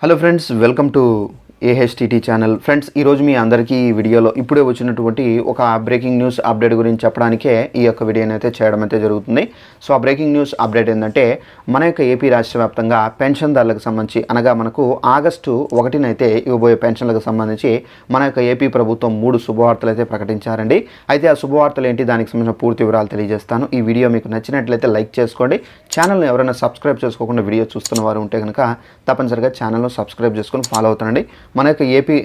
Hello friends, welcome to AHTT channel. Friends, ఈరోజు మీ అందరికీ ఈ వీడియోలో ఇప్పుడే వచ్చినటువంటి ఒక బ్రేకింగ్ న్యూస్ అప్డేట్ గురించి చెప్పడానికే ఈ యొక్క వీడియోని అయితే చేయడం అయితే జరుగుతుంది. సో ఆ బ్రేకింగ్ న్యూస్ అప్డేట్ ఏంటంటే, మన యొక్క ఏపీ రాష్ట్ర వ్యాప్తంగా పెన్షన్దారులకు సంబంధించి అనగా మనకు ఆగస్టు 1న అయితే ఇవ్వబోయే పెన్షన్లకు సంబంధించి మన యొక్క ఏపీ ప్రభుత్వం 3 శుభవార్తలు అయితే ప్రకటించారండి. అయితే ఆ శుభవార్తలు ఏంటి, దానికి సంబంధించిన పూర్తి వివరాలు తెలియజేస్తాను. ఈ వీడియో మీకు నచ్చినట్లయితే లైక్ చేసుకోండి. ఛానల్ని ఎవరైనా సబ్స్క్రైబ్ చేసుకోకుండా వీడియో చూస్తున్న వారు ఉంటే కనుక తప్పనిసరిగా ఛానల్ను సబ్స్క్రైబ్ చేసుకొని ఫాలో అవుతానండి. మన యొక్క ఏపీ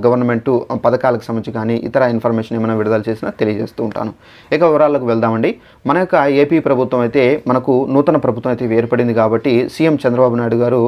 గవర్నమెంట్ పథకాలకు సంబంధించి కానీ ఇతర ఇన్ఫర్మేషన్ ఏమైనా విడుదల చేసినా తెలియజేస్తూ ఉంటాను. ఇక వివరాలకు వెళ్దామండి. మన యొక్క ఏపీ ప్రభుత్వం అయితే మనకు నూతన ప్రభుత్వం అయితే ఏర్పడింది కాబట్టి సీఎం చంద్రబాబు నాయుడు గారు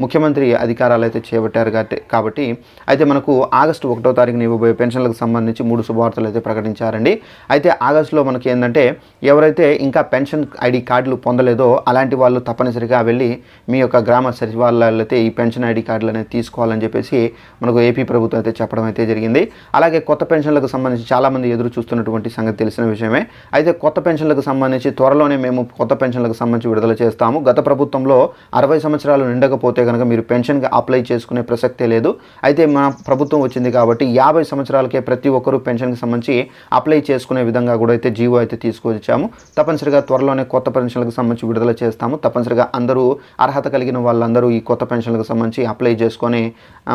ముఖ్యమంత్రి అధికారాలు అయితే చేపట్టారు కాబట్టి అయితే మనకు ఆగస్టు 1వ తారీఖున ఇవ్వబోయే పెన్షన్లకు సంబంధించి 3 శుభవార్తలు అయితే ప్రకటించారండి. అయితే ఆగస్టులో మనకి ఏంటంటే, ఎవరైతే ఇంకా పెన్షన్ ఐడి కార్డులు పొందలేదో అలాంటి వాళ్ళు తప్పనిసరిగా వెళ్ళి మీ యొక్క గ్రామ సచివాలయాల్లో అయితే ఈ పెన్షన్ ఐడి కార్డులు అనేది తీసుకోవాలని చెప్పేసి మనకు ఏపీ ప్రభుత్వం అయితే చెప్పడం అయితే జరిగింది. అలాగే కొత్త పెన్షన్లకు సంబంధించి చాలామంది ఎదురు చూస్తున్నటువంటి సంగతి తెలిసిన విషయమే. అయితే కొత్త పెన్షన్లకు సంబంధించి త్వరలోనే మేము కొత్త పెన్షన్లకు సంబంధించి విడుదల చేస్తాము. గత ప్రభుత్వంలో 60 సంవత్సరాలు నిండకపోతే కనుక మీరు పెన్షన్కి అప్లై చేసుకునే ప్రసక్తే లేదు. అయితే మన ప్రభుత్వం వచ్చింది కాబట్టి 50 సంవత్సరాలకే ప్రతి ఒక్కరూ పెన్షన్కి సంబంధించి అప్లై చేసుకునే విధంగా కూడా అయితే జీవో అయితే తీసుకొచ్చాము. తప్పనిసరిగా త్వరలోనే కొత్త పెన్షన్లకు సంబంధించి విడుదల చేస్తాము. తప్పనిసరిగా అందరూ అర్హత కలిగిన వాళ్ళందరూ ఈ కొత్త పెన్షన్లకు సంబంధించి అప్లై చేసుకొని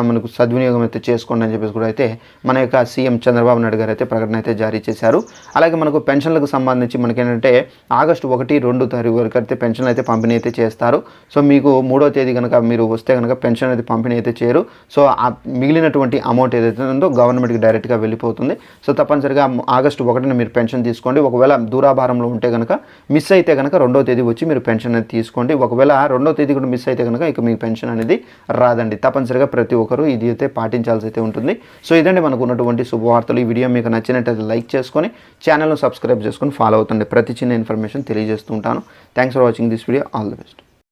మనకు సద్వినియోగం అయితే చేసుకోండి అని చెప్పేసి కూడా అయితే మన యొక్క సీఎం చంద్రబాబు నాయుడు గారు అయితే ప్రకటన అయితే జారీ చేశారు. అలాగే మనకు పెన్షన్లకు సంబంధించి మనకేంటంటే ఆగస్టు 1, 2 తారీఖు వరకు అయితే పెన్షన్లు అయితే పంపిణీ అయితే చేస్తారు. సో మీకు 3వ తేదీ కనుక మీరు వస్తే కనుక పెన్షన్ అయితే పంపిణీ అయితే చేయరు. సో ఆ మిగిలినటువంటి అమౌంట్ ఏదైతే ఉందో గవర్నమెంట్కి డైరెక్ట్గా వెళ్ళిపోతుంది. సో తప్పనిసరిగా ఆగస్టు 1న మీరు పెన్షన్ తీసుకోండి. ఒకవేళ దూరాభారంలో ఉంటే కనుక మిస్ అయితే కనుక 2వ తేదీ వచ్చి మీరు పెన్షన్ అనేది తీసుకోండి. ఒకవేళ 2వ తేదీ కూడా మిస్ అయితే కనుక ఇక మీకు పెన్షన్ అనేది రాదండి. తప్పనిసరిగా ప్రతి ఒక్కరూ ఇది అయితే పాటించాల్సి అయితే ఉంటుంది. సో ఇదండి మనకు ఉన్నటువంటి శుభవార్తలు. ఈ వీడియో మీకు నచ్చినట్లయితే లైక్ చేసుకొని ఛానల్ను సబ్స్క్రైబ్ చేసుకొని ఫాలో అవుతుంది. ప్రతి చిన్న ఇన్ఫర్మేషన్ తెలియజేస్తూ ఉంటాను. Thanks for watching this video. All the best.